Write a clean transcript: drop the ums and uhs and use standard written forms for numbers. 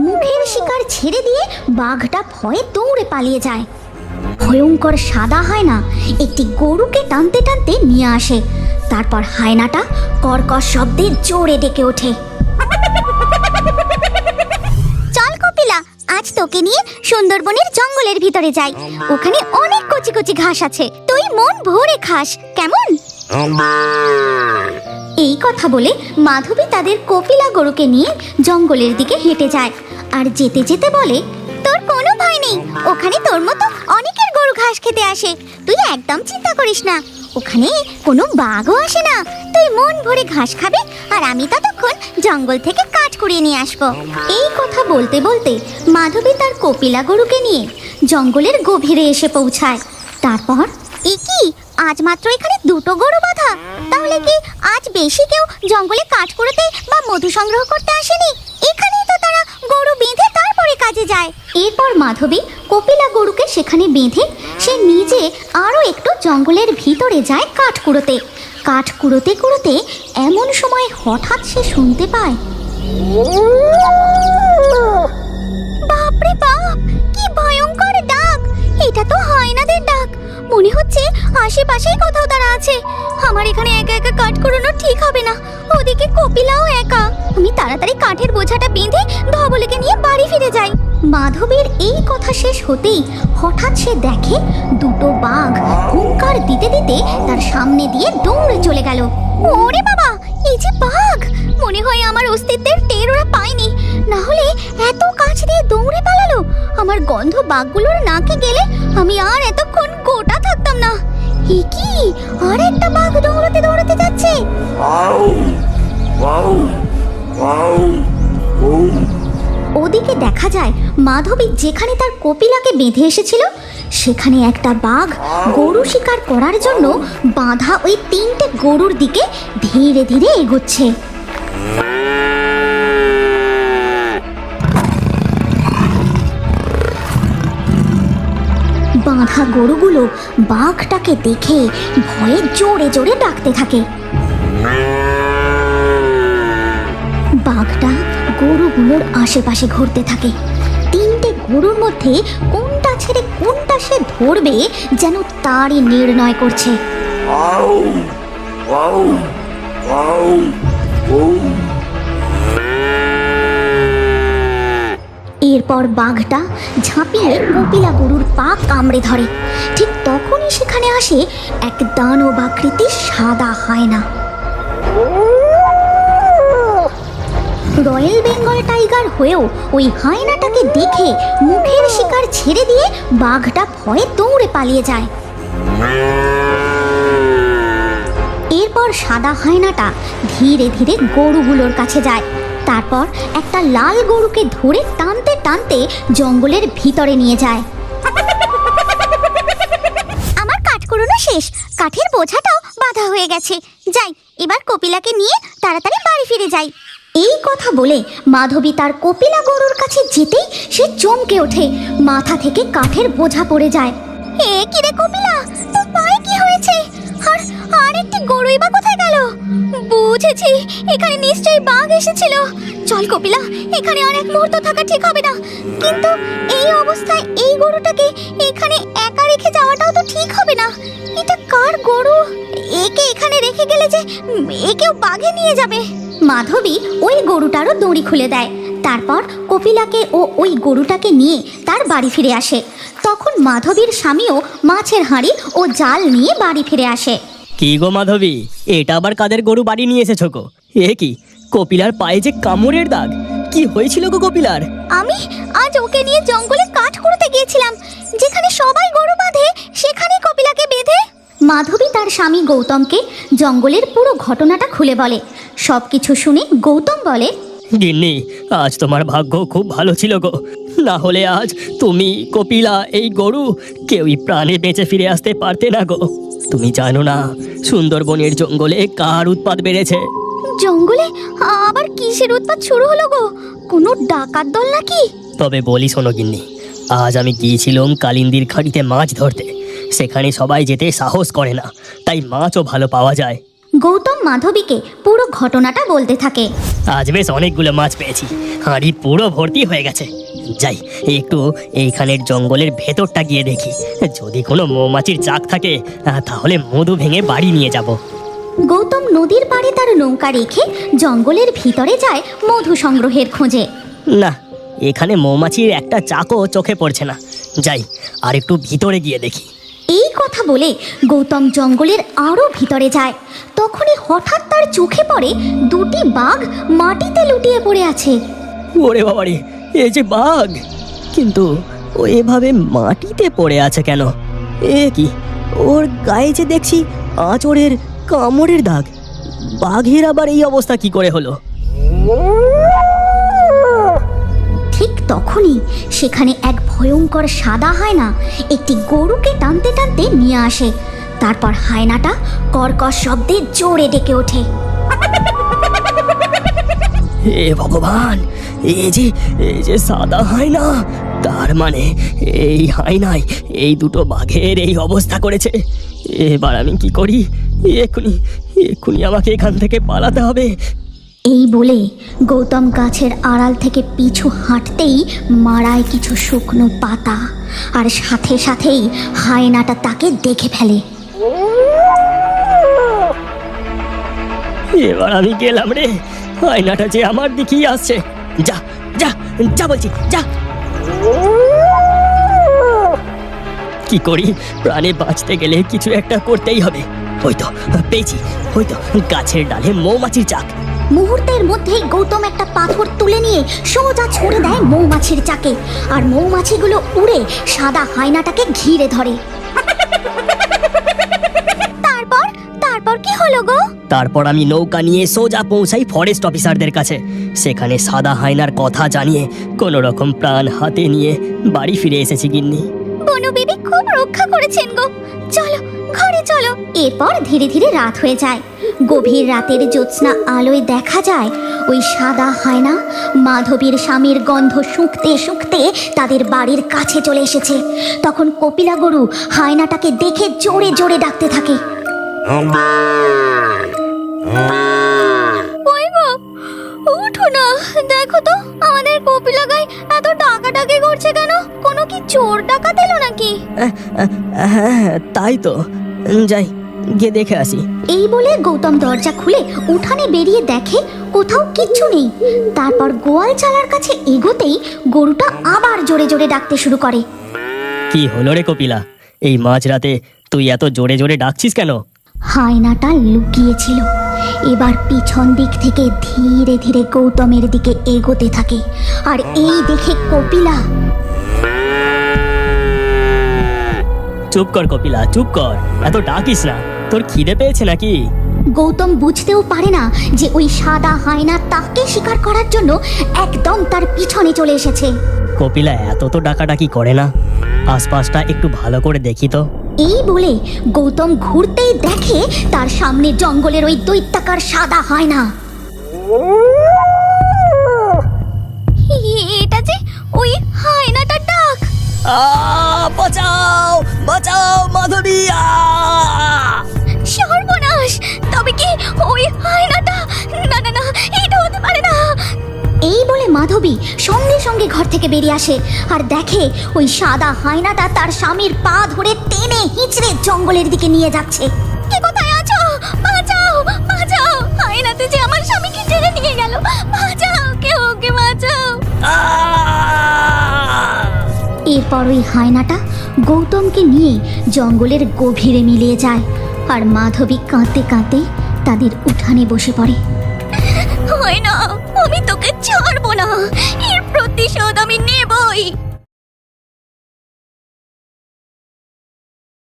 মুখের শিকার ছেড়ে দিয়ে বাঘটা ভয়ে দৌড়ে পালিয়ে যায়। ভয়ঙ্কর সাদা হায়না একটি গরুকে টানতে টানতে নিয়ে আসে। তারপর হায়নাটা কর্কশ শব্দে জোরে ডেকে ওঠে, চল কপিলা, আজ তোকে নিয়ে সুন্দরবনের জঙ্গলের ভিতরে যাই। ওখানে অনেক কচি কচি ঘাস আছে, তুই মন ভরে খাস, কেমন? এই কথা বলে মাধবী তাদের কপিলা গরুকে নিয়ে জঙ্গলের দিকে হেঁটে যায়। আর যেতে যেতে বলে, তোর কোনো ভয় নেই, ওখানে তোর মতো অনেকের গরু ঘাস খেতে আসে, তুই একদম চিন্তা করিস না, ওখানে কোনো বাঘও আসে না। তুই মন ভরে ঘাস খাবে আর আমি ততক্ষণ জঙ্গল থেকে কাঠ কুড়িয়ে নিয়ে আসবো। এই কথা বলতে বলতে মাধবী তার কপিলা গরুকে নিয়ে জঙ্গলের গভীরে এসে পৌঁছায়। তারপর কি আজ মাত্র এখানে দুটো গরু বাঁধা, তাহলে কি আজ বেশি কেউ জঙ্গলে কাঠ কুড়োতে বা মধু সংগ্রহ করতে আসেনি? এখানেই তো তারা গরু বেঁধে তারপরে কাজে যায়। এরপর মাধবী কপিলা গরুকে সেখানে বেঁধে সে নিজে আরো একটু জঙ্গলের ভিতরে যায় কাঠ কুড়োতে। কাঠ কুড়োতে কুড়োতে এমন সময় হঠাৎ সে শুনতে পায়, বাপরে বাপ, কি ভয়ঙ্কর ডাক! এটা তো হায়নাদের ডাক। মনে হচ্ছে আশেপাশেই কোথাও তারা আছে। আমার এখানে একা একা কাঠ কুড়োনো ঠিক হবে না, ওদিকে কপিলাও একা। আমি তাড়াতাড়ি কাঠের বোঝাটা বেঁধে ধবলকে নিয়ে বাড়ি ফিরে যাই। মাধবীর এই কথা শেষ হতেই হঠাৎ সে দেখে দুটো বাঘ হুঙ্কার দিতে দিতে তার সামনে দিয়ে দৌড়ে চলে গেল। ওরে বাবা, এই যে বাঘ! মনে হয় আমার অস্তিত্বের টের ওরা পায়নি, না হলে এত কাছ দিয়ে দৌড়ে পালালো। আমার গন্ধ বাঘগুলোর নাকে গেলে আমি আর এতক্ষণ গোটা থাকতাম না। কি আর একটা বাঘ দৌড়াতে দৌড়াতে যাচ্ছে। ওদিকে দেখা যায় মাধবী যেখানে তার কপিলাকে বেঁধে এসেছিল সেখানে একটা বাঘ গরু শিকার করার জন্য বাঁধা ওই তিনটে গরুর দিকে ধীরে ধীরে এগোচ্ছে। বাঁধা গরুগুলো বাঘটাকে দেখে ভয়ে জোরে জোরে ডাকতে থাকে। বাঘটা গরুগুলোর আশেপাশে ঘুরতে থাকে। তিনটে গরুর মধ্যে কোনটা ছেড়ে কোনটা সে ধরবে যেন তারই নির্ণয় করছে। এরপর বাঘটা ঝাঁপিয়ে কপিলা গরুর পা কামড়ে ধরে। ঠিক তখনই সেখানে আসে এক দানব আকৃতির সাদা হায়না। রয়্যাল বেঙ্গল টাইগার হয়েও ওই হায়নাটাকে দেখে মুখের শিকার ছেড়ে দিয়ে বাঘটা ভয়ে দৌড়ে পালিয়ে যায়। এরপর সাদা হায়নাটা ধীরে ধীরে গরুগুলোর কাছে যায়। তারপর একটা লাল গরুকে ধরে টানতে টানতে জঙ্গলের ভিতরে নিয়ে যায়। আমার কাঠ কুড়োনো শেষ, কাঠের বোঝাটাও বাঁধা হয়ে গেছে। যাই, এবার কপিলাকে নিয়ে তাড়াতাড়ি বাড়ি ফিরে যাই। এই কথা বলে মাধবী তার কপিলা গরুর কাছে যেতেই সে চমকে ওঠে। মাথা থেকে কাঠের বোঝা পড়ে যায়। কি রে কপিলা, তোর পায়ে কি হয়েছে? আর একটি গরুই বা কোথায় গেল? বুঝেছি, এখানে নিশ্চয়ই বাঘ এসেছিল। চল কপিলা, এখানে আর এক মুহূর্ত থাকা ঠিক হবে না। কিন্তু এই অবস্থায় এই গরুটাকে এখানে একা রেখে যাওয়াটাও তো ঠিক হবে না। এটা কার গরু? একে এখানে রেখে গেলে যে একেও বাঘে নিয়ে যাবে। মাধবী ওই গরুটারও দড়ি খুলে দেয়। তারপর কপিলাকে ও ওই গরুটাকে নিয়ে তার বাড়ি ফিরে আসে। তখন মাধবীর স্বামীও মাছের হাঁড়ি ও জাল নিয়ে বাড়ি ফিরে আসে। কি গো মাধবী, এটা আবার কাদের গরু বাড়ি নিয়ে এসেছো গো? কি কপিলার পায়ে যে কামড়ের দাগ, কি হয়েছিল গো কপিলার? আমি আজ ওকে নিয়ে জঙ্গলে কাঠ কুড়োতে গিয়েছিলাম, যেখানে সবাই গরু বাঁধে সেখানে কপিলাকে বেঁধে। মাধবী তার স্বামী গৌতমকে জঙ্গলের পুরো ঘটনাটা খুলে বলে। সবকিছু শুনে গৌতম বলে, গিন্নি, আজ তোমার ভাগ্য খুব ভালো ছিল গো, না হলে আজ তুমি, কপিলা, এই গরু কেউই প্রাণে বেঁচে ফিরে আসতে পারতে না গো। তুমি জানো না সুন্দরবনের জঙ্গলে কার উৎপাত বেড়েছে? জঙ্গলে আবার কিসের উৎপাত শুরু হলো গো? কোনো ডাকাত দল নাকি? তবে বলি শোনো গিন্নি, আজ আমি গিয়েছিলাম কালিন্দির খাঁড়িতে মাছ ধরতে। সেখানে সবাই যেতে সাহস করে না, তাই মাছও ভালো পাওয়া যায়। গৌতম মাধবীকে পুরো ঘটনাটা বলতে থাকে। আজ বেশ অনেকগুলো মাছ পেয়েছি, হাঁড়ি পুরো ভর্তি হয়ে গেছে। যাই একটু এইখানের জঙ্গলের ভেতরটা গিয়ে দেখি, যদি কোনো মৌমাছির চাক থাকে তাহলে মধু ভেঙে বাড়ি নিয়ে যাব। গৌতম নদীর পাড়ে তার নৌকা রেখে জঙ্গলের ভিতরে যায় মধু সংগ্রহের খোঁজে। না, এখানে মৌমাছির একটা চাকও চোখে পড়ছে না। যাই আর একটু ভিতরে গিয়ে দেখি। এই কথা বলে গৌতম জঙ্গলের আরো ভিতরে যায়। তখনই হঠাৎ তার চোখে পড়ে দুটি বাঘ মাটিতে লুটিয়ে পড়ে আছে। ওরে বাবারে, এই যে বাঘ, কিন্তু ও এভাবে মাটিতে পড়ে আছে কেন? এ কি, ওর গায়ে যে দেখছি আঁচড়ের কামড়ের দাগ। বাঘের আবার এই অবস্থা কি করে হলো? ঠিক তখনই সেখানে এক ভয়ঙ্কর সাদা হায়না একটি গরুকে টানতে টানতে নিয়ে আসে। তারপর হায়নাটা কর্কশ শব্দে জোরে ডেকে ওঠে। হে ভগবান, এই যে সাদা হায়না, তার মানে এই হায়নায় এই দুটো বাঘের এই অবস্থা করেছে। এবার আমি কি করি? এক্ষুনি আমাকে এখান থেকে পালাতে হবে। এই বলে গৌতম গাছের আড়াল থেকে পিছু হাঁটতেই মারায় কিছু শুকনো পাতা, আর সাথে সাথেই হায়নাটা তাকে দেখে ফেলে। এবার আমি গেলাম রে, হায়নাটা যে আমার দিকেই আসছে। যা যা যা বলছি, যা। কি করি, প্রাণে বাঁচতে গেলে কিছু একটা করতেই হবে। হয়তো পেয়েছি, হয়তো গাছের ডালে মৌমাছির চাক। মুহূর্তের মধ্যেই গৌতম একটা পাথর তুলে নিয়ে সোজা ছুড়ে দেয় মৌমাছির চাকে, আর মৌমাছিগুলো উড়ে সাদা হায়নাটাকে ঘিরে ধরে। তারপর কি হলো গো? তারপর আমি নৌকা নিয়ে সোজা পৌঁছাই ফরেস্ট অফিসারদের কাছে। সেখানে সাদা হায়নার কথা জানিয়ে কোনো রকম প্রাণ হাতে নিয়ে বাড়ি ফিরে এসেছি গিন্নি। বনু বিবি খুব রক্ষা করেছেন গো। চলো ঘরে চলো। এরপর ধীরে ধীরে রাত হয়ে যায়। গভীর রাতের জ্যোৎস্না আলোয় দেখা যায় ওই সাদা হায়না মাধবীর স্বামীর গন্ধ শুঁকতে শুঁকতে তাদের বাড়ির কাছে চলে এসেছে। তখন কপিলা গরু হায়নাটাকে দেখে জোরে জোরে ডাকতে থাকে। উঠো না, দেখো তো আমাদের কপিলা গাই এত ডাকাডাকি করছে কেন? কোনো কি চোর ডাকাত এলো নাকি? হ্যাঁ, তাই তো, যাই গিয়ে দেখে আসি। এই বলে গৌতম দরজা খুলে উঠানে বেরিয়ে দেখে কোথাও কিচ্ছু নেই। তারপর গোয়াল চালার কাছে এগোতেই গরুটা আবার জোরে জোরে ডাকতে শুরু করে। কি হলো রে কপিলা, এই মাঝরাতে তুই এত জোরে জোরে ডাকছিস কেন? হায়নাটা লুকিয়েছিল, এবার পিছন দিক থেকে ধীরে ধীরে গৌতমের দিকে এগোতে থাকে। আর এই দেখে কপিলা। চুপ কর কপিলা, চুপ কর, এত ডাকিস না। তোর খিদে পেয়েছে নাকি? গৌতম বুঝতেও পারে না যে ওই সাদা হায়না তাকে শিকার করার জন্য একদম তার পিছনে চলে এসেছে। কপিলা এত তো ডাকাডাকি করে না, আশপাশটা একটু ভালো করে দেখি তো। এই বলে গৌতম ঘুরতেই দেখে তার সামনে জঙ্গলের ওই দৈত্যাকার সাদা হায়না। এটা যে ওই হায়নাটার ডাক। বাঁচাও বাঁচাও মাধবী! সর্বনাশ! তবে কি ওই হায়নাটা? না না না, এটা হতে পারে না। এই বলে মাধবী সঙ্গে সঙ্গে ঘর থেকে বেরিয়ে আসে আর দেখে ওই সাদা হায়নাটা তার স্বামীর পা ধরে টেনে হিঁচড়ে জঙ্গলের দিকে নিয়ে যাচ্ছে। কে কোথায় আছো? বাঁচাও বাঁচাও! হায়নাতে যে আমার স্বামীকে টেনে নিয়ে গেল। বাঁচাও, কেউ ওকে বাঁচাও! এরপর ওই হায়নাটা গৌতমকে নিয়ে জঙ্গলের গভীরে মিলিয়ে যায়, আর মাধবী কাঁদতে কাঁদতে তাদের উঠানে বসে পড়ে। হয় না, আমি তোকে ছাড়বো না, এর প্রতিশোধ আমি নেবই।